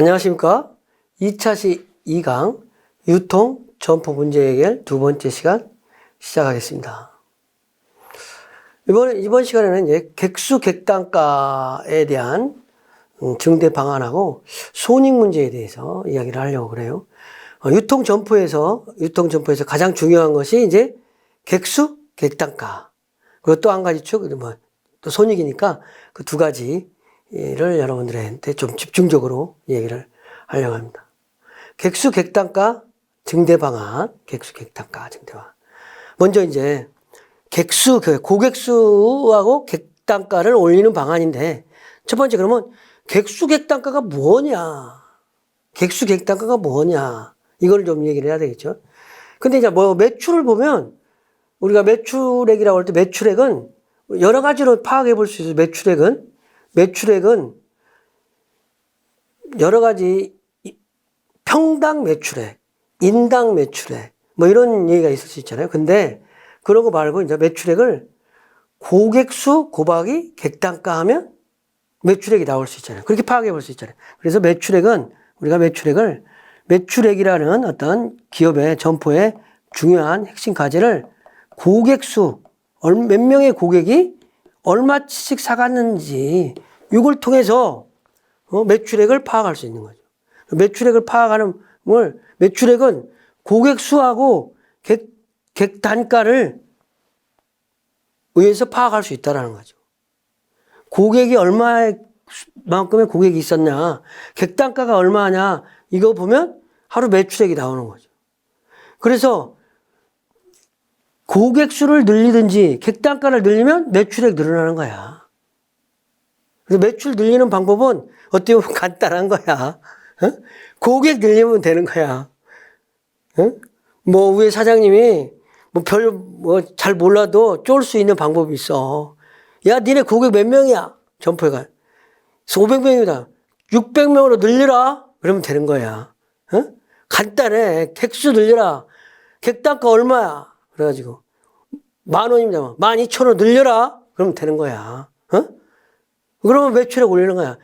안녕하십니까. 2차시 2강 유통 점포 문제 해결 두 번째 시간 시작하겠습니다. 이번 시간에는 이제 객수 객단가에 대한 증대 방안하고 손익 문제에 대해서 이야기를 하려고 그래요. 유통 점포에서 가장 중요한 것이 이제 객수 객단가. 그리고 또 한 가지 축, 또 손익이니까 그 두 가지를 여러분들한테 좀 집중적으로 얘기를 하려고 합니다. 객수 객단가 증대 방안, 객수 객단가 증대 방안. 먼저 이제 고객수하고 객단가를 올리는 방안인데, 첫 번째 그러면 객수 객단가가 뭐냐? 객수 객단가가 뭐냐? 이걸 좀 얘기를 해야 되겠죠. 근데 이제 매출을 보면, 우리가 매출액이라고 할 때 매출액은 여러 가지로 파악해 볼 수 있어요. 매출액은 여러 가지 평당 매출액, 인당 매출액, 이런 얘기가 있을 수 있잖아요. 근데 그런 거 말고 이제 매출액을 고객수 곱하기 객단가 하면 매출액이 나올 수 있잖아요. 그렇게 파악해 볼 수 있잖아요. 그래서 우리가 매출액이라는 어떤 기업의 점포의 중요한 핵심 과제를 고객수, 몇 명의 고객이 얼마씩 사갔는지 이걸 통해서 매출액을 파악할 수 있는 거죠. 매출액을 파악하는 매출액은 고객수하고 객단가를 의해서 파악할 수 있다는 거죠. 고객이 얼마만큼의 고객이 있었냐, 객단가가 얼마냐, 이거 보면 하루 매출액이 나오는 거죠. 그래서 고객수를 늘리든지 객단가를 늘리면 매출액 늘어나는 거야. 그래서 매출 늘리는 방법은 어떻게 보면 간단한 거야. 고객 늘리면 되는 거야. 위에 사장님이 잘 몰라도 쫄 수 있는 방법이 있어. 야, 니네 고객 몇 명이야? 점포가 500명이다. 600명으로 늘려라. 그러면 되는 거야. 간단해. 객수 늘려라. 객단가 얼마야? 그래가지고 10,000원입니다. 12,000원 늘려라. 그러면 되는 거야. 그러면 매출액 올리는 거야.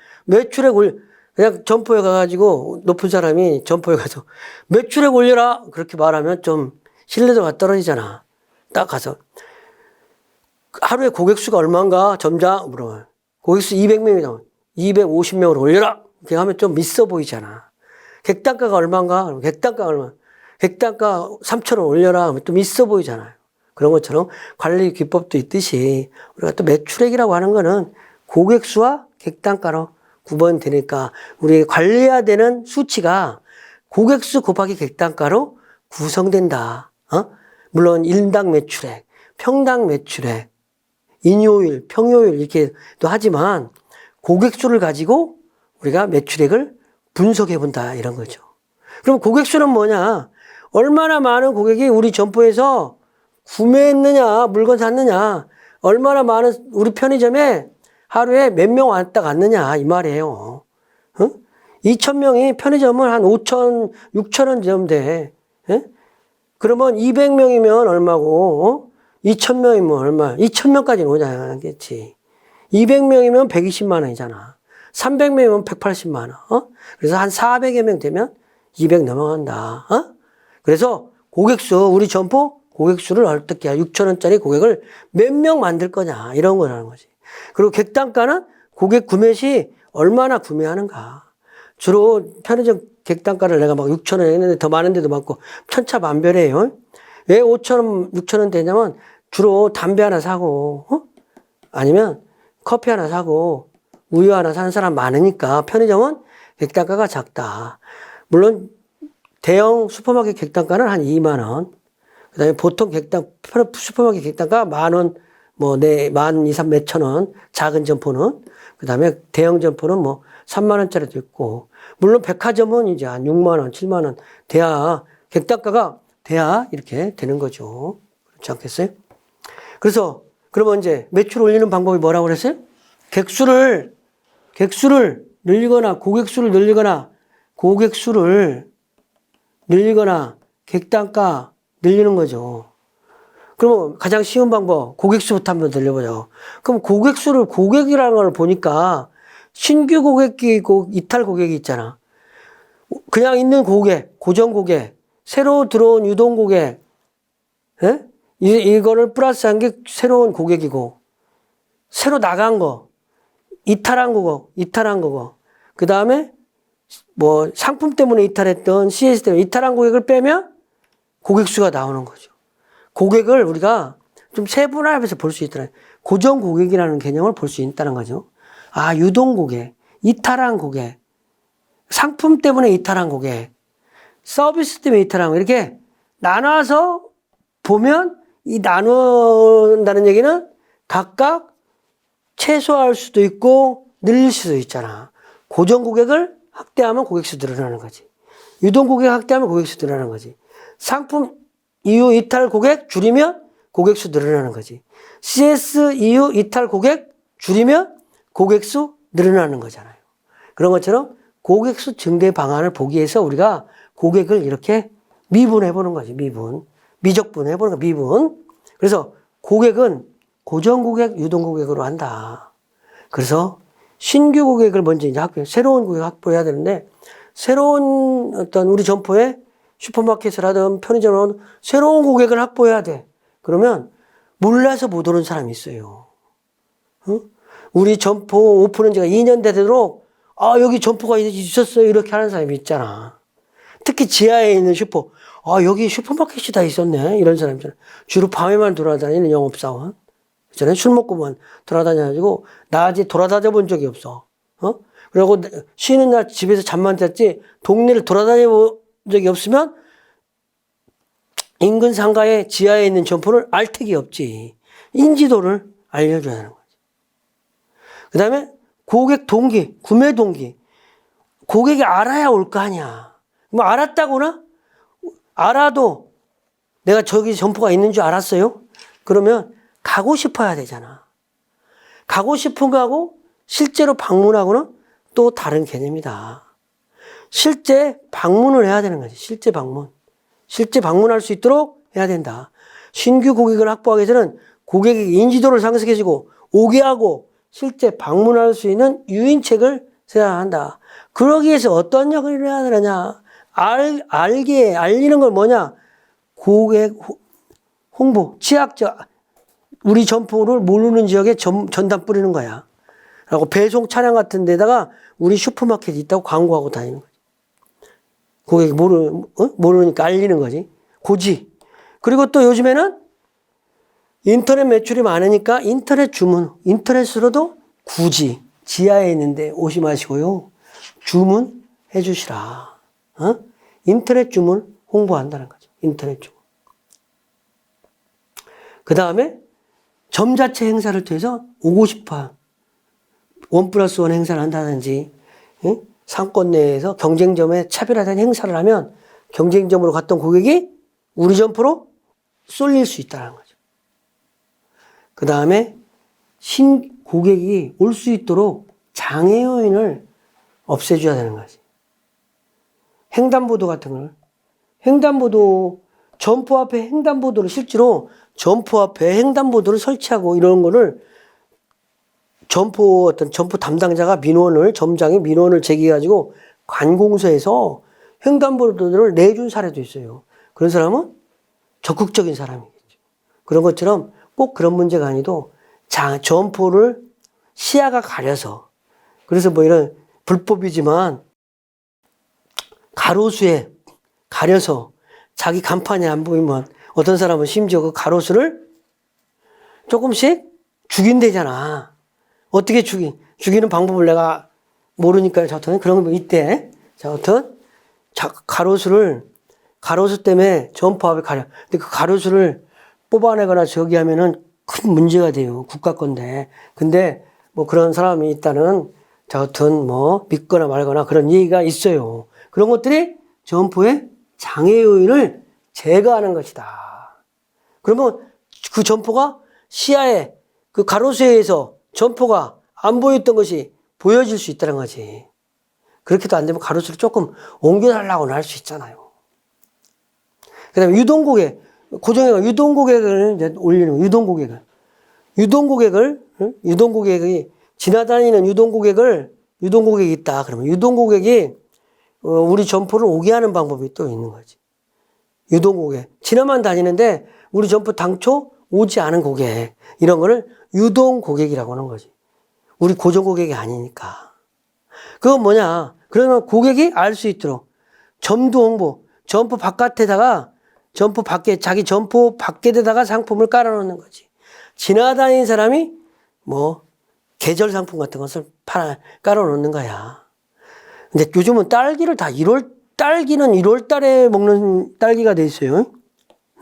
그냥 점포에 가가지고 높은 사람이 점포에 가서 매출액 올려라. 그렇게 말하면 좀 신뢰도가 떨어지잖아. 딱 가서 하루에 고객수가 얼마인가 점장 물어봐요. 고객수 200명이다. 250명으로 올려라. 이렇게 하면 좀 있어 보이잖아. 객단가가 얼마인가? 객단가 3,000원 올려라. 하면 좀 있어 보이잖아요. 그런 것처럼 관리 기법도 있듯이 우리가 또 매출액이라고 하는 거는 고객수와 객단가로 구분되니까 우리 관리해야 되는 수치가 고객수 곱하기 객단가로 구성된다. 물론 인당 매출액, 평당 매출액, 인요일, 평요일 이렇게도 하지만 고객수를 가지고 우리가 매출액을 분석해 본다 이런 거죠. 그럼 고객수는 뭐냐? 얼마나 많은 고객이 우리 점포에서 구매했느냐, 물건 샀느냐, 얼마나 많은 우리 편의점에 하루에 몇 명 왔다 갔느냐 이 말이에요. 2,000명이 편의점을 한 5,000, 6,000원 좀 돼. 그러면 200명이면 얼마고, 2,000명이면 얼마? 2,000명까지는 오잖아겠지. 200명이면 120만 원이잖아. 300명이면 180만 원. 그래서 한 400여 명 되면 200 넘어간다. 그래서 우리 점포 고객수를 어떻게 6,000원짜리 고객을 몇 명 만들 거냐 이런 거라는 거지. 그리고 객단가는 고객 구매 시 얼마나 구매하는가. 주로 편의점 객단가를 내가 6,000원 했는데 더 많은 데도 많고 천차만별이에요. 왜 5,000원, 6,000원 되냐면 주로 담배 하나 사고 아니면 커피 하나 사고 우유 하나 사는 사람 많으니까 편의점은 객단가가 작다. 물론 대형 슈퍼마켓 객단가는 한 2만 원. 그다음에 보통 슈퍼마켓 객단가 10,000원, 12,000, 몇천 원. 작은 점포는. 그다음에 대형 점포는 3만 원짜리도 있고. 물론 백화점은 이제 한 6만 원, 7만 원 돼야 객단가가 돼야 이렇게 되는 거죠. 그렇지 않겠어요? 그래서 그러면 이제 매출 올리는 방법이 뭐라고 그랬어요? 객수를 늘리거나 고객수를 늘리거나 객단가 늘리는 거죠. 그러면 가장 쉬운 방법 고객수부터 한번 늘려보자고. 그럼 고객이라는 걸 보니까 신규 고객이 있고 이탈 고객이 있잖아. 그냥 있는 고객, 고정 고객, 새로 들어온 유동 고객, 예? 이거를 플러스한 게 새로운 고객이고, 새로 나간 거, 이탈한 거고, 그 다음에 뭐 상품 때문에 이탈했던 CS 때문에 이탈한 고객을 빼면 고객 수가 나오는 거죠. 고객을 우리가 좀 세분화해서 볼 수 있더라. 고정 고객이라는 개념을 볼 수 있다는 거죠. 아, 유동 고객, 이탈한 고객, 상품 때문에 이탈한 고객, 서비스 때문에 이탈한 고객, 이렇게 나눠서 보면 이 나눈다는 얘기는 각각 최소화할 수도 있고 늘릴 수도 있잖아. 고정 고객을 확대하면 고객수 늘어나는 거지. 유동 고객 확대하면 고객수 늘어나는 거지. 상품 이후 이탈 고객 줄이면 고객수 늘어나는 거지. CS 이후 이탈 고객 줄이면 고객수 늘어나는 거잖아요. 그런 것처럼 고객수 증대 방안을 보기 위해서 우리가 고객을 이렇게 미분해 보는 거지. 미적분 해보는 거, 미분. 그래서 고객은 고정 고객, 유동 고객으로 한다. 그래서 신규 고객을 먼저 이제 새로운 고객 확보해야 되는데, 새로운 어떤 우리 점포에 슈퍼마켓을 하든 편의점을 하든 새로운 고객을 확보해야 돼. 그러면 몰라서 못 오는 사람이 있어요. 응? 우리 점포 오픈한 지가 2년 되도록, 아, 여기 점포가 있었어요. 이렇게 하는 사람이 있잖아. 특히 지하에 있는 슈퍼. 아, 여기 슈퍼마켓이 다 있었네. 이런 사람 있잖아. 주로 밤에만 돌아다니는 영업사원. 있잖아요. 술 먹고만 돌아다녀가지고, 낮에 돌아다녀 본 적이 없어. 그리고 쉬는 날 집에서 잠만 잤지, 동네를 돌아다녀 본 적이 없으면, 인근 상가의 지하에 있는 점포를 알 택이 없지. 인지도를 알려줘야 하는 거지. 그 다음에 고객 동기, 구매 동기. 고객이 알아야 올 거 아니야. 뭐 알았다거나? 알아도 내가 저기 점포가 있는 줄 알았어요? 그러면 가고 싶어야 되잖아. 가고 싶은 거하고 실제로 방문하고는 또 다른 개념이다. 실제 방문을 해야 되는 거지. 실제 방문. 실제 방문할 수 있도록 해야 된다. 신규 고객을 확보하기 위해서는 고객의 인지도를 상승해주고 오게 하고 실제 방문할 수 있는 유인책을 세워야 한다. 그러기 위해서 어떤 역할을 해야 되느냐. 알리는 건 뭐냐? 고객 홍보, 취약자, 우리 점포를 모르는 지역에 전단 뿌리는 거야. 그리고 배송 차량 같은 데다가 우리 슈퍼마켓이 있다고 광고하고 다니는 거지. 고객이 모르니까 알리는 거지. 고지. 그리고 또 요즘에는 인터넷 매출이 많으니까 인터넷 주문, 인터넷으로도 굳이 지하에 있는데 오지 마시고요. 주문해 주시라. 인터넷 주문 홍보한다는 거죠. 인터넷 주문. 그 다음에 점 자체 행사를 통해서 오고 싶어. 1+1 행사를 한다든지, 상권 내에서 경쟁점에 차별화된 행사를 하면 경쟁점으로 갔던 고객이 우리 점포로 쏠릴 수 있다는 거죠. 그 다음에 고객이 올 수 있도록 장애 요인을 없애줘야 되는 거지. 횡단보도 같은 걸. 횡단보도, 점포 앞에 횡단보도를 실제로 점포 앞에 횡단보도를 설치하고 이런 거를 점포 담당자가 점장이 민원을 제기해가지고 관공서에서 횡단보도를 내준 사례도 있어요. 그런 사람은 적극적인 사람이겠죠. 그런 것처럼 꼭 그런 문제가 아니도 점포를 시야가 가려서, 그래서 뭐 이런 불법이지만 가로수에 가려서 자기 간판이 안 보이면 어떤 사람은 심지어 그 가로수를 조금씩 죽인대잖아. 어떻게 죽이는 방법을 내가 모르니까 저한테는 그런 거 있대. 자, 어떤 가로수 때문에 점포 앞에 가려. 근데 그 가로수를 뽑아내거나 저기 하면은 큰 문제가 돼요. 국가 건데. 근데 뭐 그런 사람이 있다는 저튼 뭐 믿거나 말거나 그런 얘기가 있어요. 그런 것들이 점포의 장애 요인을 제거하는 것이다. 그러면 그 점포가 시야에 그 가로수에서 점포가 안 보였던 것이 보여질 수 있다는 거지. 그렇게도 안 되면 가로수를 조금 옮겨달라고는 할 수 있잖아요. 그 다음에 유동고객, 고정해가 유동고객을 이제 올리는 유동고객이 지나다니는 유동고객이 있다. 그러면 유동고객이 우리 점포를 오게 하는 방법이 또 있는 거지. 유동 고객. 지나만 다니는데 우리 점포 당초 오지 않은 고객. 이런 거를 유동 고객이라고 하는 거지. 우리 고정 고객이 아니니까. 그건 뭐냐? 그러면 고객이 알 수 있도록 점도 홍보, 점포 바깥에다가 점포 밖에 자기 점포 밖에다가 상품을 깔아놓는 거지. 지나다니는 사람이 뭐 계절 상품 같은 것을 깔아놓는 거야. 근데 요즘은 딸기를 다 딸기는 1월 달에 먹는 딸기가 돼 있어요.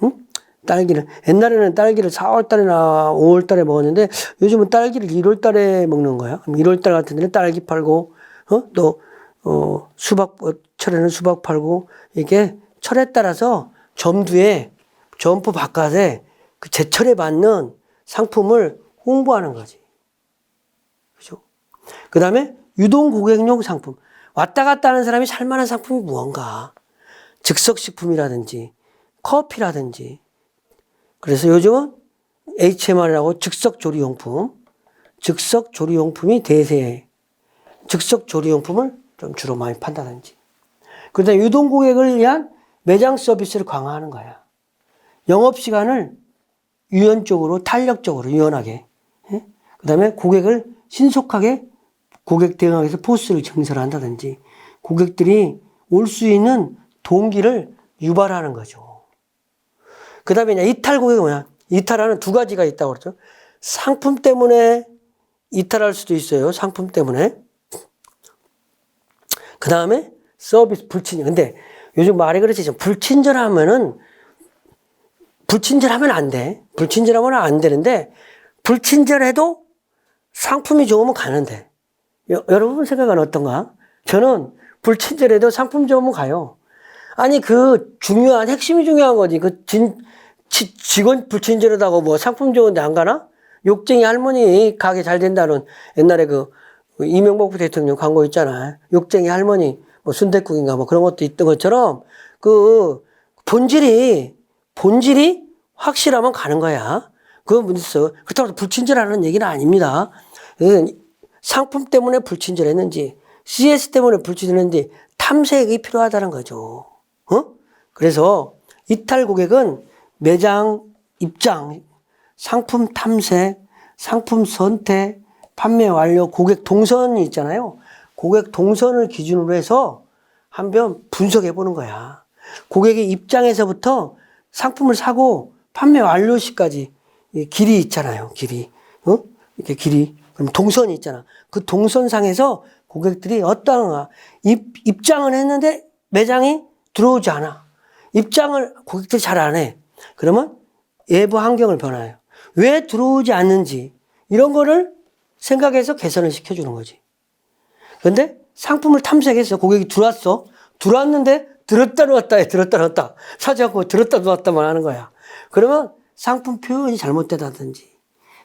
응? 딸기를. 옛날에는 딸기를 4월 달이나 5월 달에 먹었는데 요즘은 딸기를 1월 달에 먹는 거야. 1월 달 같은 데는 딸기 팔고, 또, 수박, 철에는 수박 팔고, 이게 철에 따라서 점두에, 점포 바깥에 그 제철에 맞는 상품을 홍보하는 거지. 그죠? 그 다음에 유동 고객용 상품. 왔다 갔다 하는 사람이 살만한 상품이 무언가. 즉석식품이라든지, 커피라든지. 그래서 요즘은 HMR이라고 즉석조리용품이 대세. 즉석조리용품을 좀 주로 많이 판다든지. 그다음에 유동 고객을 위한 매장 서비스를 강화하는 거야. 영업시간을 유연적으로, 탄력적으로, 유연하게. 그 다음에 고객을 신속하게 고객 대응하기 위해서 포스를 증설한다든지 고객들이 올 수 있는 동기를 유발하는 거죠. 그 다음에 이탈 고객은 뭐냐? 이탈하는 두 가지가 있다고 그러죠. 상품 때문에 이탈할 수도 있어요. 상품 때문에. 그 다음에 서비스 불친절. 근데 요즘 말이 그렇지. 불친절하면 안 돼. 불친절하면 안 되는데 불친절해도 상품이 좋으면 가는데. 여러분 생각은 어떤가? 저는 불친절해도 상품 좋으면 가요. 아니 핵심이 중요한 거지. 직원 불친절하다고 뭐 상품 좋은데 안 가나? 욕쟁이 할머니 가게 잘 된다는 옛날에 이명박 대통령 광고 있잖아. 욕쟁이 할머니 뭐 순댓국인가 뭐 그런 것도 있던 것처럼 본질이 확실하면 가는 거야. 그건 뭐 있어. 그렇다고 불친절하는 얘기는 아닙니다. 상품 때문에 불친절했는지, CS 때문에 불친절했는지 탐색이 필요하다는 거죠. 그래서 이탈 고객은 매장 입장, 상품 탐색, 상품 선택, 판매 완료, 고객 동선이 있잖아요. 고객 동선을 기준으로 해서 한번 분석해 보는 거야. 고객의 입장에서부터 상품을 사고 판매 완료 시까지 길이 있잖아요. 길이. 이렇게 길이. 그럼 동선이 있잖아. 그 동선상에서 고객들이 어떠한가. 입장을 했는데 매장이 들어오지 않아. 입장을 고객들이 잘 안 해. 그러면 외부 환경을 변화해요. 왜 들어오지 않는지 이런 거를 생각해서 개선을 시켜주는 거지. 그런데 상품을 탐색해서 고객이 들어왔는데 들었다 놓았다 해. 들었다 놓았다. 사지 않고 들었다 놓았다만 하는 거야. 그러면 상품 표현이 잘못되다든지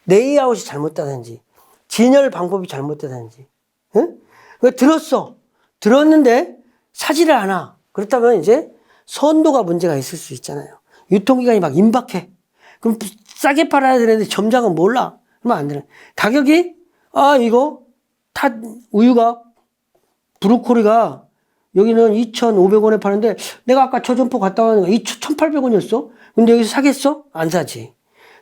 레이아웃이 잘못되다든지 진열 방법이 잘못되다든지. 응? 들었는데 사지를 않아. 그렇다면 이제 선도가 문제가 있을 수 있잖아요. 유통기간이 막 임박해. 그럼 싸게 팔아야 되는데 점장은 몰라. 그러면 안 되는. 가격이 이거 우유가 브로콜리가 여기는 2,500원에 파는데 내가 아까 저 점포 갔다 왔는데 1,800원이었어. 근데 여기서 사겠어? 안 사지.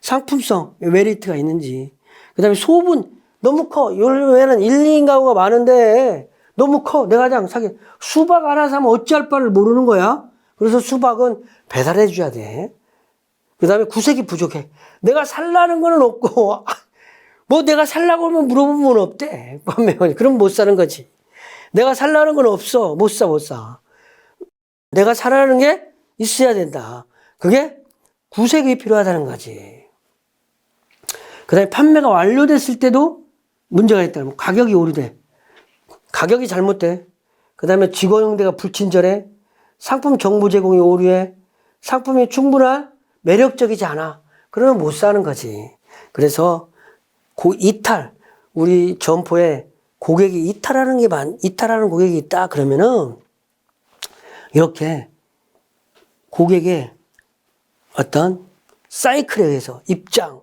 상품성, 메리트가 있는지. 그 다음에 소분 너무 커. 요즘에는 1, 2인 가구가 많은데 너무 커. 내가 그냥 사게. 수박 하나 사면 어찌할 바를 모르는 거야. 그래서 수박은 배달해 줘야 돼. 그 다음에 구색이 부족해. 내가 살라는 거는 없고 뭐 내가 살라고 하면 물어보면 없대. 판매원이. 그럼 못 사는 거지. 내가 살라는 건 없어. 못 사. 내가 사라는 게 있어야 된다. 그게 구색이 필요하다는 거지. 그 다음에 판매가 완료됐을 때도 문제가 있다. 가격이 오르대. 가격이 잘못돼. 그 다음에 직원 응대가 불친절해. 상품 정보 제공이 오류해. 상품이 충분한 매력적이지 않아. 그러면 못 사는 거지. 그래서 우리 점포에 고객이 이탈하는 고객이 있다 그러면은 이렇게 고객의 어떤 사이클에 의해서 입장,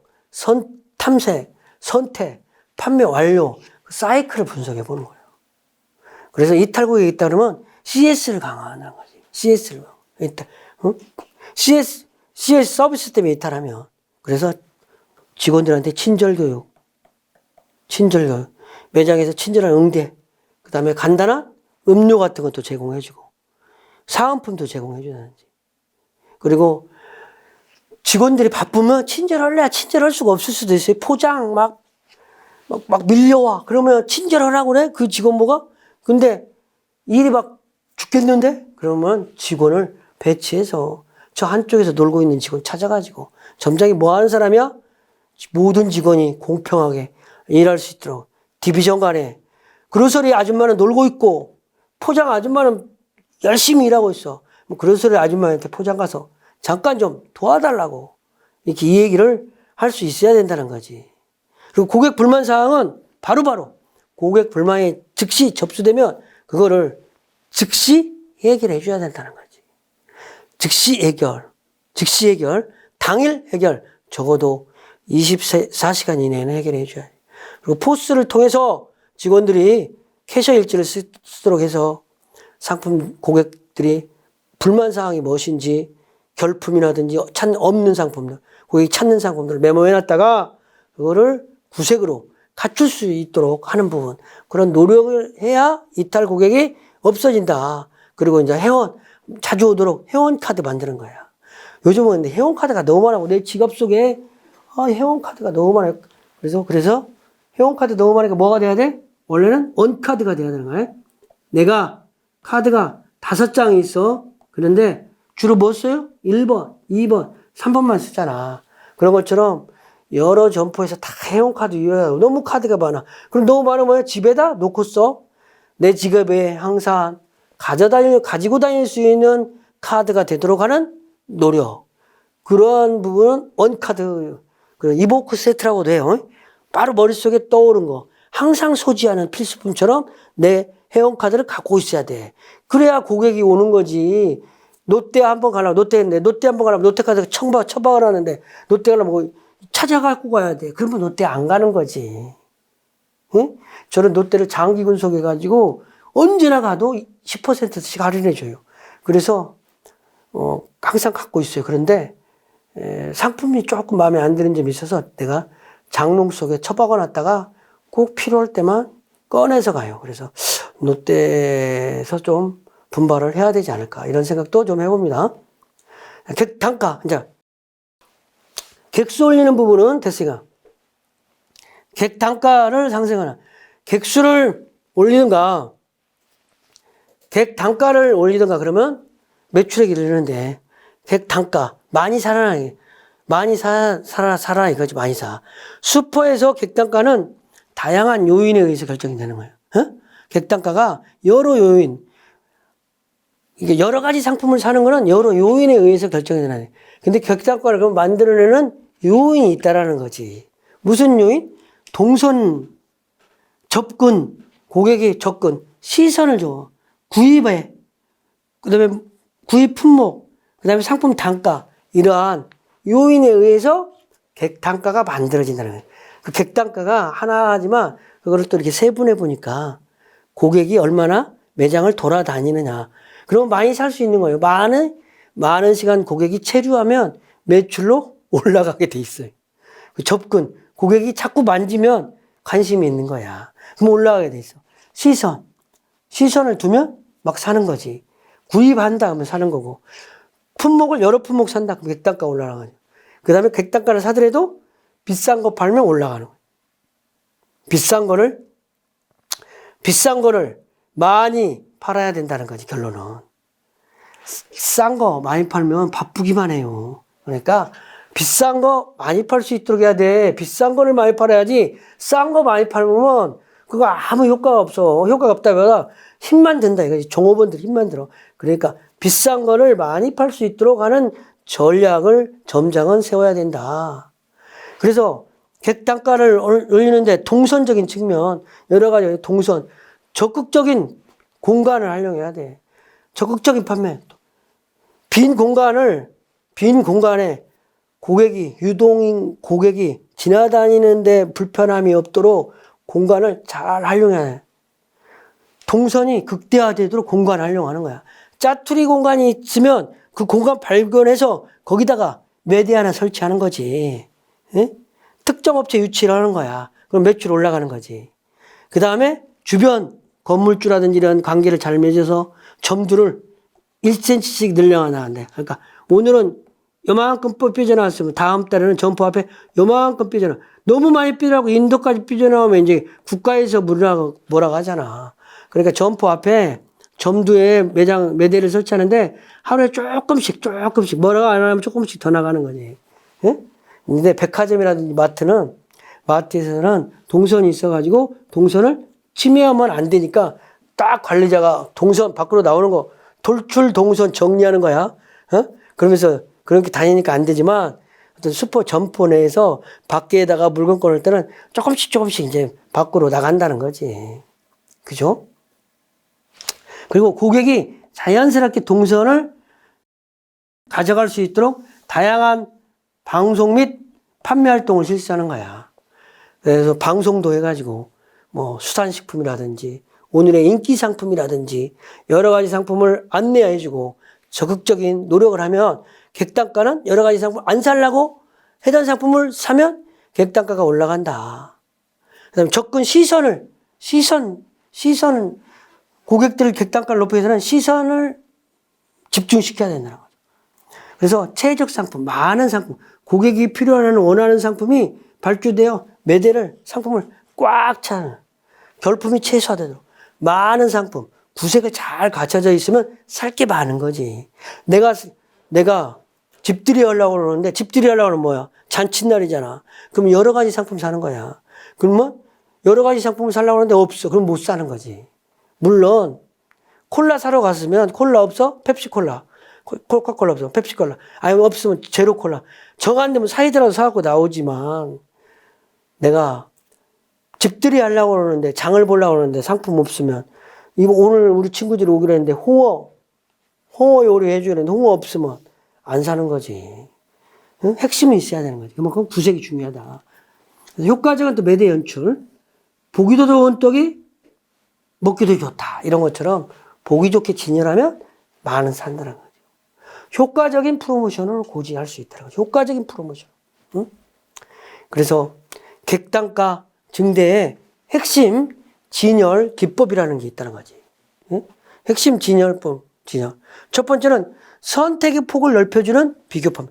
탐색, 선택, 판매 완료 그 사이클을 분석해 보는 거예요. 그래서 이탈 고객이 있다 그러면 CS를 강화하는 거지. CS를. 일단, CS 서비스 때문에 이탈하면. 그래서 직원들한테 친절교육, 매장에서 친절한 응대, 그 다음에 간단한 음료 같은 것도 제공해주고, 사은품도 제공해주는지. 그리고 직원들이 바쁘면 친절할 수가 없을 수도 있어요. 포장 막 밀려와. 그러면 친절하라고 그래? 그 직원보가? 근데 일이 막 죽겠는데? 그러면 직원을 배치해서 저 한쪽에서 놀고 있는 직원 찾아가지고 점장이 뭐 하는 사람이야? 모든 직원이 공평하게 일할 수 있도록 디비전 간에 그로서리 아줌마는 놀고 있고 포장 아줌마는 열심히 일하고 있어. 그로서리 아줌마한테 포장 가서 잠깐 좀 도와달라고 이렇게 이 얘기를 할 수 있어야 된다는 거지. 그리고 고객 불만 사항은 바로바로 고객 불만이 즉시 접수되면 그거를 즉시 해결해 줘야 된다는 거지. 즉시 해결, 당일 해결, 적어도 24시간 이내에는 해결해 줘야 돼. 그리고 포스를 통해서 직원들이 캐셔 일지를 쓰도록 해서 상품 고객들이 불만 사항이 무엇인지 결품이라든지 없는 상품들, 고객이 찾는 상품들을 메모해놨다가 그거를 구색으로 갖출 수 있도록 하는 부분, 그런 노력을 해야 이탈 고객이 없어진다. 그리고 이제 회원, 자주 오도록 회원카드 만드는 거야. 요즘은 근데 회원카드가 너무 많아고 내 지갑 속에 회원카드가 너무 많아요. 그래서 회원카드 너무 많으니까 뭐가 돼야 돼? 원래는 원카드가 돼야 되는 거야. 내가 카드가 5장이 있어. 그런데 주로 뭐 써요? 1번, 2번, 3번만 쓰잖아. 그런 것처럼 여러 점포에서 다 회원카드 유효해요. 너무 카드가 많아. 그럼 너무 많으면 집에다 놓고 써. 내 지갑에 항상 가지고 다닐 수 있는 카드가 되도록 하는 노력. 그런 부분은 원카드, 이보크 세트라고도 해요. 바로 머릿속에 떠오른 거. 항상 소지하는 필수품처럼 내 회원카드를 갖고 있어야 돼. 그래야 고객이 오는 거지. 롯데 한번 가려면 롯데 한번 가려면 롯데카드 처박을 하는데 롯데 가려면 뭐 찾아갖고 가야 돼. 그러면 롯데 안 가는 거지. 응? 저는 롯데를 장기 군속해가지고 언제나 가도 10%씩 할인해줘요. 그래서 항상 갖고 있어요. 그런데 상품이 조금 마음에 안 드는 점이 있어서 내가 장롱 속에 처박아놨다가 꼭 필요할 때만 꺼내서 가요. 그래서 롯데에서 좀 분발을 해야 되지 않을까 이런 생각도 좀 해봅니다. 단가 이제 객수 올리는 부분은 됐으니까 객 단가를 상승하는 객수를 올리든가 객 단가를 올리든가 그러면 매출액이 늘리는데 객 단가 많이 살아나 이거지. 많이 사. 슈퍼에서 객 단가는 다양한 요인에 의해서 결정이 되는 거예요. 객 단가가 여러 요인, 이게 여러 가지 상품을 사는 거는 여러 요인에 의해서 결정이 되는 거예요. 근데 객 단가를 그럼 만들어내는 요인이 있다라는 거지. 무슨 요인? 동선, 접근, 고객의 접근, 시선을 줘. 구입에, 그 다음에 구입 품목, 그 다음에 상품 단가, 이러한 요인에 의해서 객 단가가 만들어진다는 거예요. 그 객 단가가 하나지만 그거를 또 이렇게 세분해 보니까 고객이 얼마나 매장을 돌아다니느냐. 그러면 많이 살 수 있는 거예요. 많은 시간 고객이 체류하면 매출로 올라가게 돼 있어요. 그 접근, 고객이 자꾸 만지면 관심이 있는 거야. 그럼 올라가게 돼 있어. 시선을 두면 막 사는 거지. 구입한다 하면 사는 거고. 품목을 여러 품목 산다 그럼 객단가 올라가는 거죠. 그 다음에 객단가를 사더라도 비싼 거 팔면 올라가는 거예요. 비싼 거를 많이 팔아야 된다는 거지, 결론은. 싼 거 많이 팔면 바쁘기만 해요. 그러니까 비싼 거 많이 팔 수 있도록 해야 돼. 비싼 거를 많이 팔아야지 싼 거 많이 팔면 그거 아무 효과가 없어. 효과가 없다면 힘만 든다 이거지. 종업원들 힘만 들어. 그러니까 비싼 거를 많이 팔 수 있도록 하는 전략을 점장은 세워야 된다. 그래서 객단가를 올리는데 동선적인 측면, 여러 가지 동선, 적극적인 공간을 활용해야 돼. 적극적인 판매. 빈 공간에 유동인 고객이 지나다니는데 불편함이 없도록 공간을 잘 활용해야 돼. 동선이 극대화되도록 공간을 활용하는 거야. 짜투리 공간이 있으면 그 공간 발견해서 거기다가 매대 하나 설치하는 거지. 예? 특정 업체 유치를 하는 거야. 그럼 매출 올라가는 거지. 그 다음에 주변 건물주라든지 이런 관계를 잘 맺어서 점들을 1cm씩 늘려나간다. 그러니까 오늘은 요만큼 삐져나왔으면 다음 달에는 점포 앞에 요만큼 삐져나. 너무 많이 삐져나오고 인도까지 삐져나오면 이제 국가에서 뭐라고 하잖아. 그러니까 점포 앞에 점두에 매대를 설치하는데 하루에 조금씩 뭐라고 안 하면 조금씩 더 나가는 거지. 예? 근데 백화점이라든지 마트에서는 동선이 있어가지고 동선을 침해하면 안 되니까 딱 관리자가 동선 밖으로 나오는 거 돌출 동선 정리하는 거야. 어? 그러면서 그렇게 다니니까 안 되지만 어떤 슈퍼 점포 내에서 밖에다가 물건 꺼낼 때는 조금씩 이제 밖으로 나간다는 거지. 그죠? 그리고 고객이 자연스럽게 동선을 가져갈 수 있도록 다양한 방송 및 판매 활동을 실시하는 거야. 그래서 방송도 해가지고 뭐 수산식품이라든지 오늘의 인기 상품이라든지 여러 가지 상품을 안내해주고 적극적인 노력을 하면 객단가는 여러 가지 상품 안 살라고 해당 상품을 사면 객단가가 올라간다. 그다음에 접근 시선 고객들 객단가를 높이기 위해서는 시선을 집중시켜야 된다는 거죠. 그래서 최적 상품, 많은 상품, 고객이 필요하는 원하는 상품이 발주되어 매대를 상품을 꽉 차는 결품이 최소화되도록 많은 상품, 구색이 잘 갖춰져 있으면 살 게 많은 거지. 내가 집들이 하려고 그러는데 집들이 하려고 하면 뭐야? 잔칫날이잖아. 그럼 여러 가지 상품 사는 거야. 그러면 여러 가지 상품을 사려고 하는데 없어. 그럼 못 사는 거지. 물론 콜라 사러 갔으면 콜라 없어? 펩시콜라. 코카콜라 없어? 펩시콜라. 아니 없으면 제로콜라. 정 안 되면 사이드라도 사갖고 나오지만 내가 집들이 하려고 그러는데 장을 보려고 그러는데 상품 없으면 이거 오늘 우리 친구들이 오기로 했는데 홍어 요리 해줘야 되는데 홍어 없으면 안 사는 거지. 응? 핵심이 있어야 되는 거지. 그만큼 구색이 중요하다. 효과적인 또 매대 연출. 보기도 좋은 떡이 먹기도 좋다. 이런 것처럼 보기 좋게 진열하면 많은 산다는 거죠. 효과적인 프로모션을 고지할 수 있다는 거죠. 효과적인 프로모션. 응? 그래서 객단가 증대의 핵심 진열 기법이라는 게 있다는 거지. 응? 핵심 진열. 첫 번째는 선택의 폭을 넓혀주는 비교법.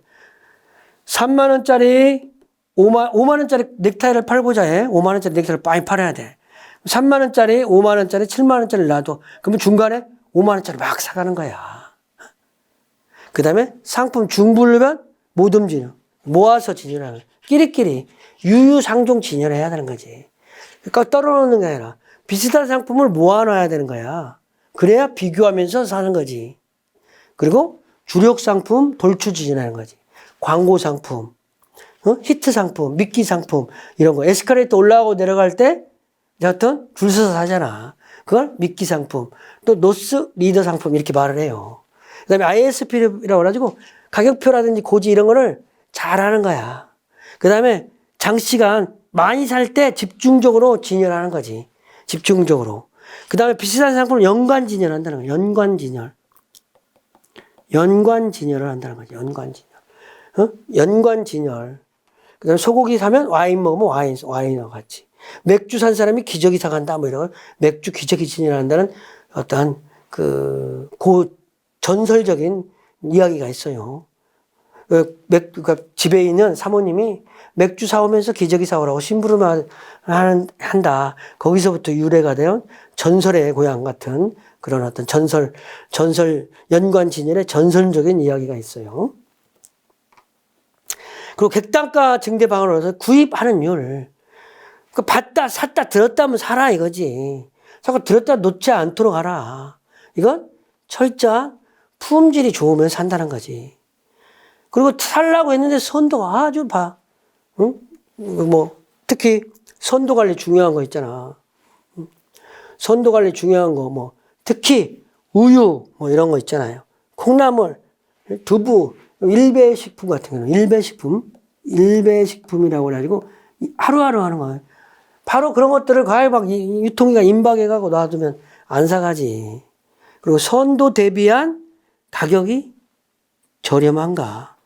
3만 원짜리, 5만 원짜리 넥타이를 팔고자 해. 5만 원짜리 넥타이를 많이 팔아야 돼. 3만 원짜리, 5만 원짜리, 7만 원짜리 놔둬. 그러면 중간에 5만 원짜리 막 사가는 거야. 그 다음에 상품 중불면 모듬 진열. 모아서 진열하는 거야. 끼리끼리 유유상종 진열해야 되는 거지. 그러니까 떨어놓는 게 아니라 비슷한 상품을 모아놔야 되는 거야. 그래야 비교하면서 사는 거지. 그리고 주력 상품 돌출 진열하는 거지. 광고 상품, 히트 상품, 미끼 상품 이런 거. 에스컬레이터 올라가고 내려갈 때 여하튼 줄 서서 사잖아. 그걸 미끼 상품, 또 노스 리더 상품 이렇게 말을 해요. 그 다음에 ISP라고 해가지고 가격표라든지 고지 이런 거를 잘 하는 거야. 그 다음에 장시간 많이 살 때 집중적으로 진열하는 거지. 집중적으로. 그 다음에 비슷한 상품을 연관 진열한다는 거야. 연관 진열을 한다는 거지. 연관 진열. 그 다음에 소고기 사면 와인 먹으면 와인과 같이. 맥주 산 사람이 기저귀 사간다, 뭐 이런 맥주 기저귀 진열한다는 어떠한 전설적인 이야기가 있어요. 그러니까 집에 있는 사모님이 맥주 사오면서 기저귀 사오라고 심부름을 한다. 거기서부터 유래가 된 전설의 고향 같은 그런 어떤 전설 연관 진열의 전설적인 이야기가 있어요. 그리고 객단가 증대 방안으로서 구입하는 율. 그 봤다, 샀다, 들었다면 사라 이거지. 자꾸 들었다 놓지 않도록 하라. 이건 철저한 품질이 좋으면 산다는 거지. 그리고 살라고 했는데 선도가 아주 응? 뭐, 특히 선도 관리 중요한 거 있잖아. 선도 관리 중요한 거, 뭐, 특히 우유, 뭐 이런 거 있잖아요. 콩나물, 두부, 일배식품 같은 경우는 일배식품이라고 해가지고 하루하루 하는 거예요. 바로 그런 것들을 과연 막 유통기가 임박해가고 놔두면 안 사가지. 그리고 선도 대비한 가격이 저렴한가.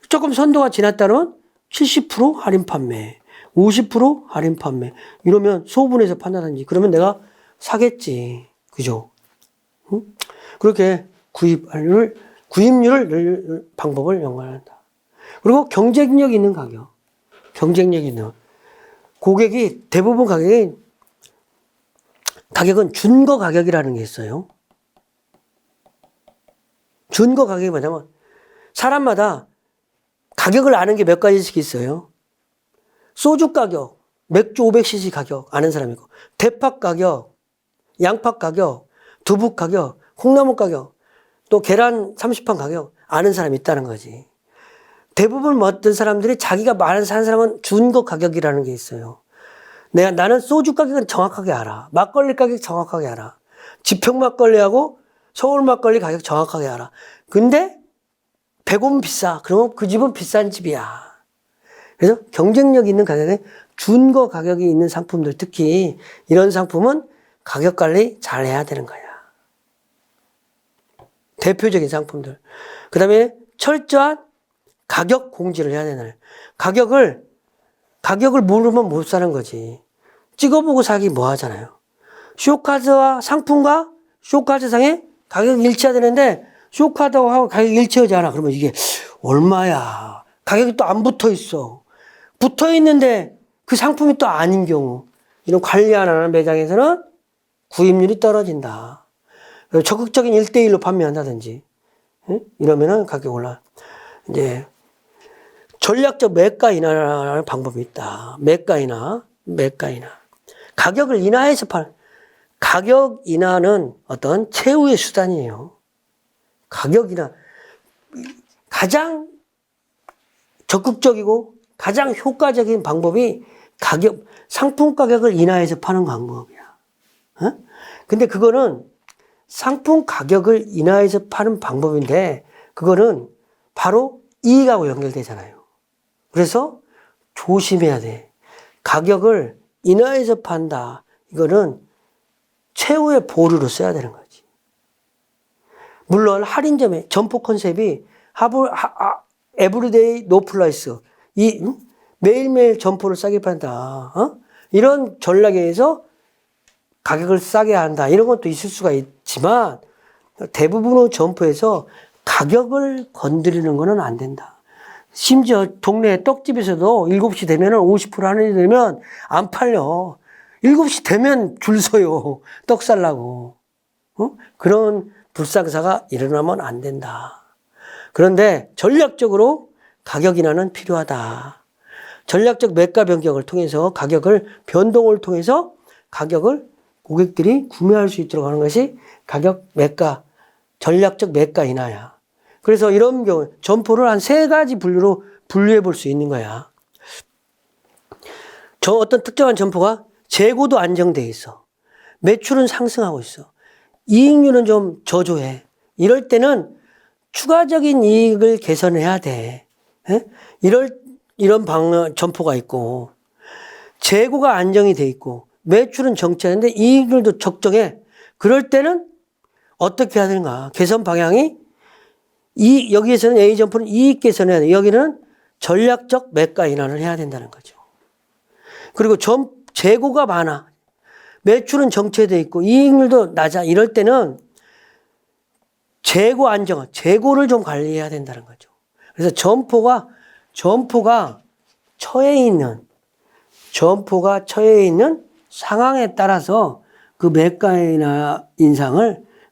조금 선도가 지났다면 70% 할인 판매, 50% 할인 판매. 이러면 소분해서 판다든지. 그러면 내가 사겠지. 그죠? 응? 그렇게 구입률을 늘 방법을 연구한다. 그리고 경쟁력 있는 가격. 경쟁력 있는. 고객이 대부분 가격은 준거 가격이라는 게 있어요. 준거 가격이 뭐냐면 사람마다 가격을 아는 게 몇 가지씩 있어요. 소주 가격, 맥주 500cc 가격 아는 사람이 있고, 대파 가격, 양파 가격, 두부 가격, 콩나물 가격, 또 계란 30판 가격 아는 사람이 있다는 거지. 대부분 어떤 사람들이 자기가 많은 사는 사람은 준거 가격이라는 게 있어요. 나는 소주 가격은 정확하게 알아. 막걸리 가격 정확하게 알아. 지평 막걸리하고 서울 막걸리 가격 정확하게 알아. 근데 배고프면 비싸. 그러면 그 집은 비싼 집이야. 그래서 경쟁력 있는 가격에 준거 가격이 있는 상품들, 특히 이런 상품은 가격 관리 잘 해야 되는 거야. 대표적인 상품들. 그 다음에 철저한 가격 공지를 해야 되는. 가격을 모르면 못 사는 거지. 찍어보고 사기 뭐 하잖아요. 쇼카드와 상품과 쇼카드상에 가격이 일치해야 되는데 쇼카드하고 가격이 일치하지 않아. 그러면 이게 얼마야. 가격이 또 안 붙어 있어. 붙어 있는데 그 상품이 또 아닌 경우. 이런 관리 안 하는 매장에서는 구입률이 떨어진다. 적극적인 1대1로 판매한다든지. 이러면은 가격이 올라. 이제 전략적 매가 인하라는 방법이 있다. 매가 인하. 가격을 인하해서 가격 인하는 어떤 최후의 수단이에요. 가격 인하. 가장 적극적이고 가장 효과적인 방법이 상품 가격을 인하해서 파는 방법이야. 근데 그거는 상품 가격을 인하해서 파는 방법인데 그거는 바로 이익하고 연결되잖아요. 그래서 조심해야 돼. 가격을 인하해서 판다. 이거는 최후의 보루로 써야 되는 거지. 물론 할인점에 점포 컨셉이 에브리데이 노 플라이스. 매일매일 점포를 싸게 판다. 이런 전략에 의해서 가격을 싸게 한다. 이런 것도 있을 수가 있지만 대부분의 점포에서 가격을 건드리는 거는 안 된다. 심지어 동네 떡집에서도 7시 되면은 50% 할인이 되면 안 팔려. 7시 되면 줄 서요. 떡 살라고. 그런 불상사가 일어나면 안 된다. 그런데 전략적으로 가격 인하는 필요하다. 전략적 매가 변경을 통해서 변동을 통해서 가격을 고객들이 구매할 수 있도록 하는 것이 전략적 매가 인하야. 그래서 이런 경우 점포를 한 3가지 분류로 분류해 볼 수 있는 거야. 어떤 특정한 점포가 재고도 안정돼 있어. 매출은 상승하고 있어. 이익률은 좀 저조해. 이럴 때는 추가적인 이익을 개선해야 돼. 이런 점포가 있고, 재고가 안정이 돼 있고, 매출은 정체하는데 이익률도 적정해. 그럴 때는 어떻게 해야 되는가? 개선 방향이 여기에서는 A 점포는 이익 개선해야 돼. 여기는 전략적 매가 인하를 해야 된다는 거죠. 그리고 재고가 많아. 매출은 정체돼 있고 이익률도 낮아. 이럴 때는 재고 안정, 재고를 좀 관리해야 된다는 거죠. 그래서 점포가 처해 있는 상황에 따라서 그 매가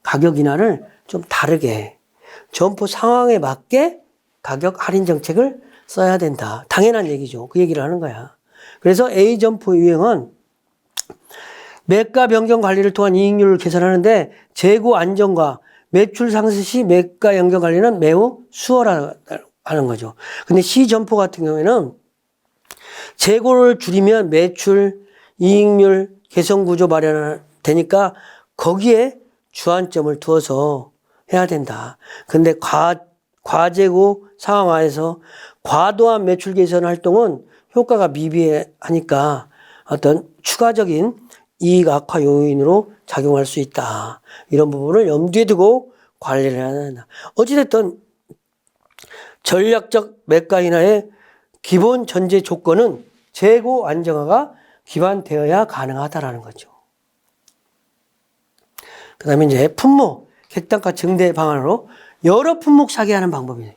가격 인하를 좀 다르게 점포 상황에 맞게 가격 할인 정책을 써야 된다. 당연한 얘기죠. 그 얘기를 하는 거야. 그래서 A 점포 유형은 매가 변경 관리를 통한 이익률을 개선하는데 재고 안정과 매출 상승 시 매가 연결 관리는 매우 수월하는 거죠. 근데 C 점포 같은 경우에는 재고를 줄이면 매출, 이익률, 개선 구조 마련되니까 거기에 주안점을 두어서 해야 된다. 근데 과재고 상황 하에서 과도한 매출 개선 활동은 효과가 미비하니까 어떤 추가적인 이익 악화 요인으로 작용할 수 있다. 이런 부분을 염두에 두고 관리를 해야 된다. 어찌됐든 전략적 매가 인하의 기본 전제 조건은 재고 안정화가 기반되어야 가능하다라는 거죠. 그 다음에 이제 품목, 객단가 증대 방안으로 여러 품목 사게 하는 방법이에요.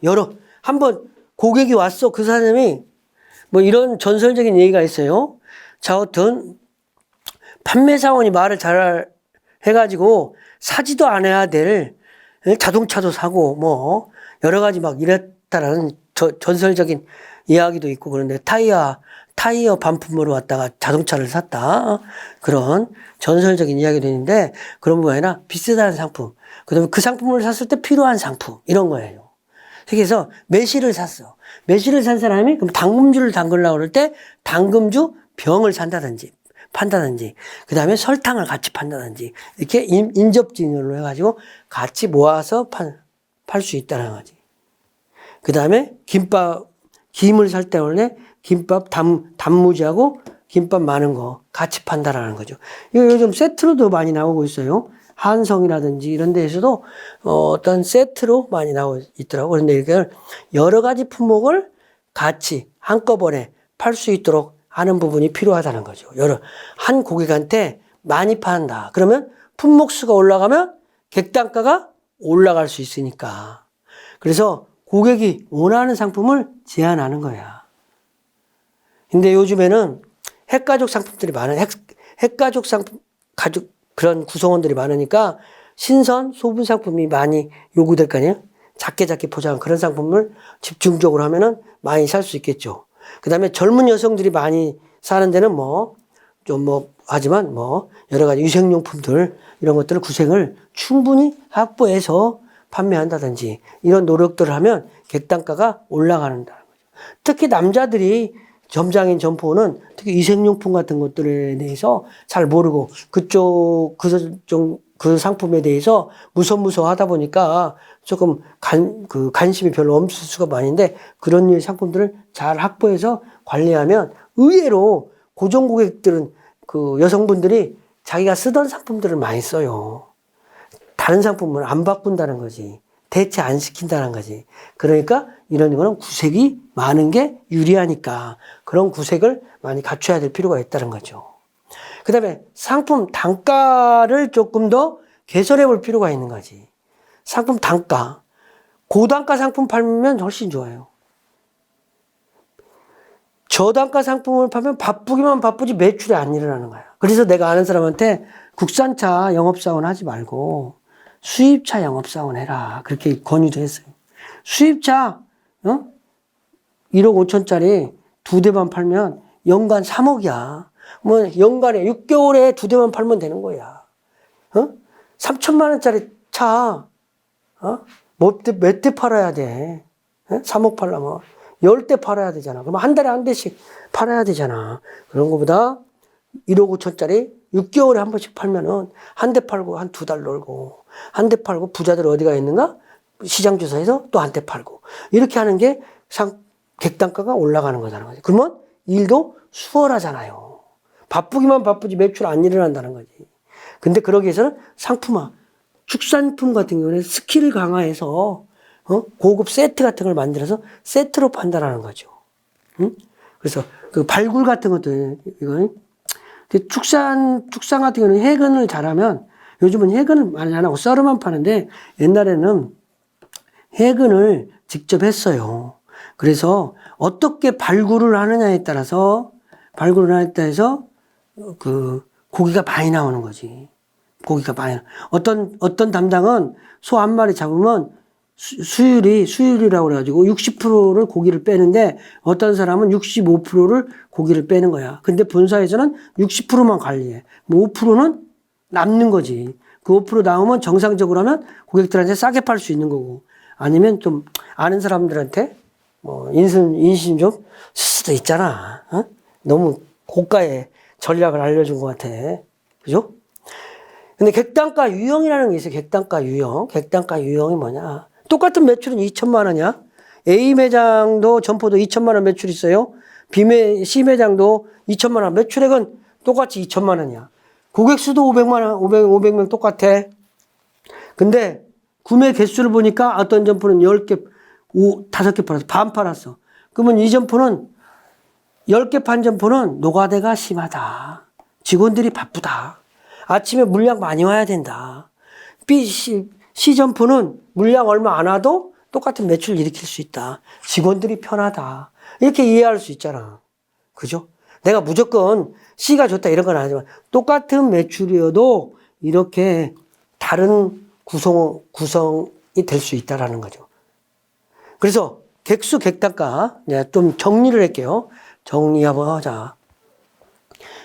한번 고객이 왔어. 그 사람이 뭐 이런 전설적인 얘기가 있어요. 자, 어떤 판매사원이 말을 잘 해가지고 사지도 않아야 될 자동차도 사고 뭐 여러 가지 막 이랬다라는 전설적인 이야기도 있고 그런데 타이어 반품으로 왔다가 자동차를 샀다. 그런 전설적인 이야기도 있는데 그런 거 아니라 비슷한 상품. 그 다음에 그 상품을 샀을 때 필요한 상품. 이런 거예요. 그래서 매실을 샀어. 매실을 산 사람이 그럼 당금주를 담그려고 그럴 때 당금주 병을 산다든지 판다든지 그 다음에 설탕을 같이 판다든지 이렇게 인접진열로 해가지고 같이 모아서 팔 수 있다는 거지. 그 다음에 김을 살 때 원래 김밥 단무지하고 김밥 많은 거 같이 판다라는 거죠. 이거 요즘 세트로도 많이 나오고 있어요. 한성이라든지 이런 데에서도 어떤 세트로 많이 나오고 있더라고요. 그런데 이걸 여러 가지 품목을 같이 한꺼번에 팔 수 있도록 하는 부분이 필요하다는 거죠. 한 고객한테 많이 판다. 그러면 품목 수가 올라가면 객단가가 올라갈 수 있으니까. 그래서 고객이 원하는 상품을 제안하는 거야. 근데 요즘에는 핵가족 상품들이 많아요. 핵가족 상품, 그런 구성원들이 많으니까 신선, 소분 상품이 많이 요구될 거 아니에요? 작게 포장한 그런 상품을 집중적으로 하면은 많이 살 수 있겠죠. 그 다음에 젊은 여성들이 많이 사는 데는 하지만 여러 가지 유생용품들, 이런 것들을 구색을 충분히 확보해서 판매한다든지 이런 노력들을 하면 객단가가 올라가는 거죠. 특히 남자들이 점장인 점포는 특히 위생용품 같은 것들에 대해서 잘 모르고 그 상품에 대해서 무서워 하다 보니까 조금 관심이 별로 없을 수가 많은데 그런 류의 상품들을 잘 확보해서 관리하면 의외로 고정 고객들은 그 여성분들이 자기가 쓰던 상품들을 많이 써요. 다른 상품을 안 바꾼다는 거지. 대체 안 시킨다는 거지. 그러니까 이런 거는 구색이 많은 게 유리하니까 그런 구색을 많이 갖춰야 될 필요가 있다는 거죠. 그 다음에 상품 단가를 조금 더 개선해 볼 필요가 있는 거지. 상품 단가. 고단가 상품 팔면 훨씬 좋아요. 저단가 상품을 팔면 바쁘기만 바쁘지 매출이 안 일어나는 거야. 그래서 내가 아는 사람한테 국산차 영업사원 하지 말고 수입차 영업사원 해라. 그렇게 권유도 했어요. 수입차 1억 5천짜리 2대만 팔면 연간 3억이야. 연간에 6개월에 2대만 팔면 되는 거야. 3천만 원짜리 차 몇 대 팔아야 돼? 3억 팔려면 10대 팔아야 되잖아. 그럼 한 달에 한 대씩 팔아야 되잖아. 그런 거보다 1억 5천짜리 6개월에 한 번씩 팔면은 한 대 팔고 한 2달 놀고 한 대 팔고 부자들 어디가 있는가? 시장 조사해서 또 한 대 팔고 이렇게 하는 게 객단가가 올라가는 거잖아. 그러면 일도 수월하잖아요. 바쁘기만 바쁘지 매출 안 일어난다는 거지. 근데 그러기 위해서는 상품화, 축산품 같은 경우는 스킬을 강화해서 고급 세트 같은 걸 만들어서 세트로 판다라는 거죠. 그래서 그 발굴 같은 것들 이거 축산 같은 경우는 해근을 잘하면 요즘은 해근을 많이 안 하고 썰어만 파는데 옛날에는 해근을 직접 했어요. 그래서 어떻게 발굴을 하느냐에 따라서 그 고기가 많이 나오는 거지. 고기가 많이 어떤 담당은 소 한 마리 잡으면 수율이라고 그래가지고 60%를 고기를 빼는데 어떤 사람은 65%를 고기를 빼는 거야. 근데 본사에서는 60%만 관리해. 5%는 남는 거지. 그 5% 남으면 정상적으로 하면 고객들한테 싸게 팔 수 있는 거고 아니면 좀 아는 사람들한테 인심 좀 쓸 수도 있잖아. 너무 고가의 전략을 알려준 것 같아. 그죠? 근데 객단가 유형이라는 게 있어요. 객단가 유형. 객단가 유형이 뭐냐. 똑같은 매출은 2천만 원이야. A 매장도 점포도 2천만 원 매출 있어요. C 매장도 2천만 원. 매출액은 똑같이 2천만 원이야. 고객 수도 500만 원, 500명 똑같아. 근데 구매 개수를 보니까 어떤 점포는 10개, 5개 팔았어. 반 팔았어. 그러면 이 점포는 10개 판 점포는 노가다가 심하다. 직원들이 바쁘다. 아침에 물량 많이 와야 된다. C 점포는 물량 얼마 안 와도 똑같은 매출을 일으킬 수 있다. 직원들이 편하다. 이렇게 이해할 수 있잖아. 그죠? 내가 무조건 C가 좋다 이런 건 아니지만 똑같은 매출이어도 이렇게 다른 구성이 될 수 있다라는 거죠. 그래서 객수, 객단가 좀 정리를 할게요. 정리 한번 하자.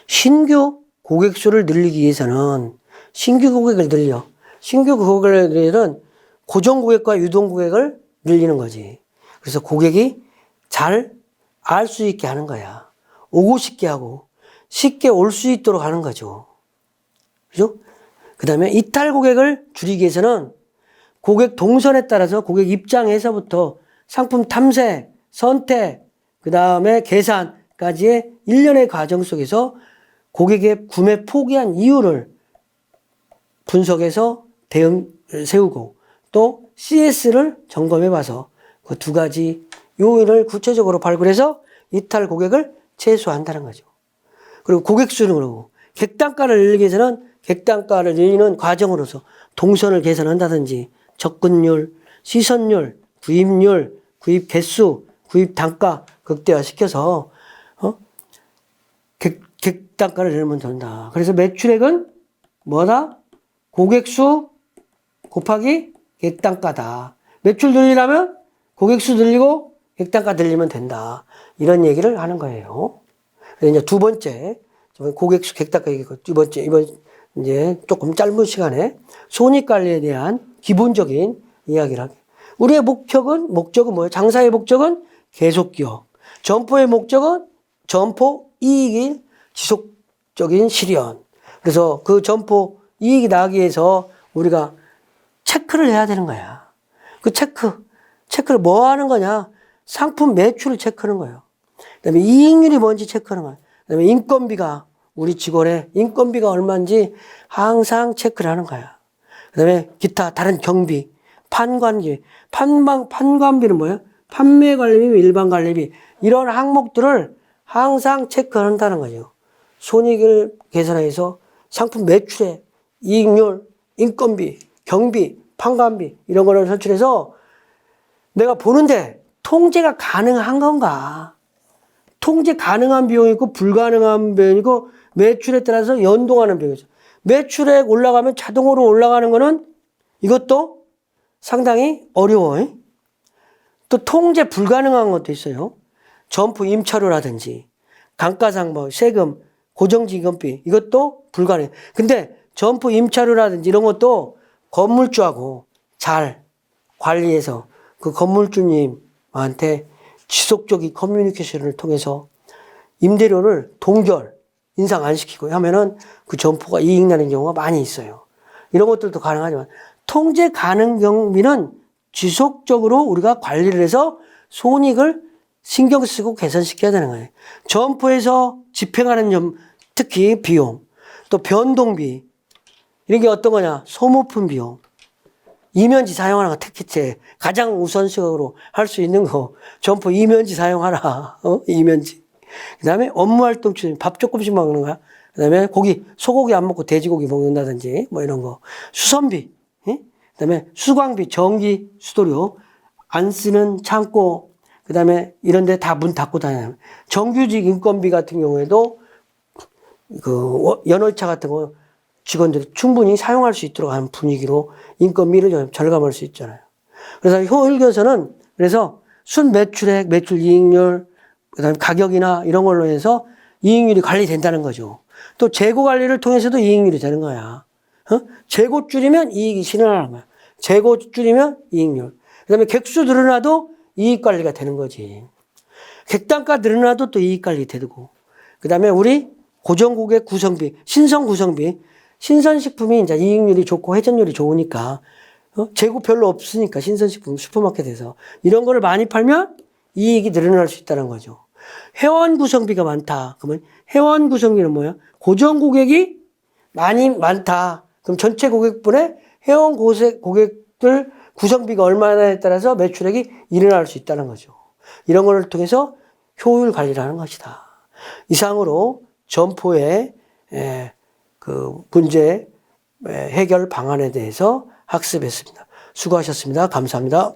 신규 고객 수를 늘리기 위해서는 신규 고객을 늘려. 신규 고객을 늘리는 고정 고객과 유동 고객을 늘리는 거지. 그래서 고객이 잘 알 수 있게 하는 거야. 오고 싶게 하고 쉽게 올 수 있도록 하는 거죠. 그죠? 그 다음에 이탈 고객을 줄이기 위해서는 고객 동선에 따라서 고객 입장에서부터 상품 탐색, 선택, 그 다음에 계산까지의 일련의 과정 속에서 고객의 구매 포기한 이유를 분석해서 대응 세우고 또 CS를 점검해 봐서 그 두 가지 요인을 구체적으로 발굴해서 이탈 고객을 최소화한다는 거죠. 그리고 고객 수는 그러고 객단가를 늘리기 위해서는 객단가를 늘리는 과정으로서 동선을 개선한다든지 접근율, 시선율, 구입률, 구입 개수, 구입 단가 극대화시켜서 객단가를 늘리면 된다. 그래서 매출액은 뭐다? 고객수 곱하기 객단가다. 매출 늘리려면 고객수 늘리고 객단가 늘리면 된다. 이런 얘기를 하는 거예요. 그래서 이제 두 번째, 고객수 객단가 얘기고 두 번째, 이번 이제 조금 짧은 시간에 손익관리에 대한 기본적인 이야기를 하게. 우리의 목적은 뭐예요? 장사의 목적은 계속기업. 점포의 목적은 점포 이익이 지속적인 실현. 그래서 그 점포 이익이 나기 위해서 우리가 체크를 해야 되는 거야. 그 체크를 뭐 하는 거냐? 상품 매출을 체크하는 거예요. 그 다음에 이익률이 뭔지 체크하는 거예요. 그 다음에 인건비가, 우리 직원의 인건비가 얼마인지 항상 체크를 하는 거야. 그 다음에 기타 다른 경비, 판관비. 판관비는 뭐예요? 판매 관리비, 일반 관리비. 이런 항목들을 항상 체크한다는 거죠. 손익을 계산해서 상품 매출에 이익률, 인건비, 경비, 판관비 이런 거를 설치해서 내가 보는데 통제가 가능한 건가? 통제 가능한 비용이 있고 불가능한 비용이 있고 매출에 따라서 연동하는 비용이 있어요. 매출액 올라가면 자동으로 올라가는 거는 이것도 상당히 어려워요. 또 통제 불가능한 것도 있어요. 점포 임차료라든지 감가상각, 세금, 고정지원비 이것도 불가능해. 근데 점포 임차료라든지 이런 것도 건물주하고 잘 관리해서 그 건물주님한테 지속적인 커뮤니케이션을 통해서 임대료를 동결, 인상 안 시키고 하면은 그 점포가 이익 나는 경우가 많이 있어요. 이런 것들도 가능하지만 통제 가능 경비는 지속적으로 우리가 관리를 해서 손익을 신경 쓰고 개선시켜야 되는 거예요. 점포에서 집행하는 점, 특히 비용, 또 변동비, 이런 게 어떤 거냐? 소모품 비용, 이면지 사용하는 거 특히 가장 우선적으로 할 수 있는 거, 점포 이면지 사용하라. 이면지. 그 다음에 업무 활동 추진, 밥 조금씩 먹는 거야. 그 다음에 고기, 소고기 안 먹고 돼지고기 먹는다든지, 뭐 이런 거. 수선비, 그 다음에 수광비, 전기, 수도료, 안 쓰는 창고, 그 다음에 이런 데 다 문 닫고 다녀요. 정규직 인건비 같은 경우에도 그 연월차 같은 거 직원들이 충분히 사용할 수 있도록 하는 분위기로 인건비를 절감할 수 있잖아요. 그래서 효율 개선은 그래서 순 매출액, 매출 이익률, 그다음에 가격이나 이런 걸로 해서 이익률이 관리된다는 거죠. 또 재고 관리를 통해서도 이익률이 되는 거야. 재고 줄이면 이익이 실현하는 거야. 재고 줄이면 이익률. 그다음에 객수 늘어나도 이익 관리가 되는 거지. 객단가 늘어나도 또 이익 관리 되고. 그다음에 우리 고정 고객 구성비, 신선 구성비, 신선식품이 이제 이익률이 좋고 회전율이 좋으니까 재고 별로 없으니까 신선식품 슈퍼마켓에서 이런 거를 많이 팔면 이익이 늘어날 수 있다는 거죠. 회원 구성비가 많다. 그러면 회원 구성비는 뭐야? 고정 고객이 많다. 그럼 전체 고객분의 회원 고객들 구성비가 얼마나에 따라서 매출액이 일어날 수 있다는 거죠. 이런 걸 통해서 효율 관리를 하는 것이다. 이상으로 점포의 그 문제 해결 방안에 대해서 학습했습니다. 수고하셨습니다. 감사합니다.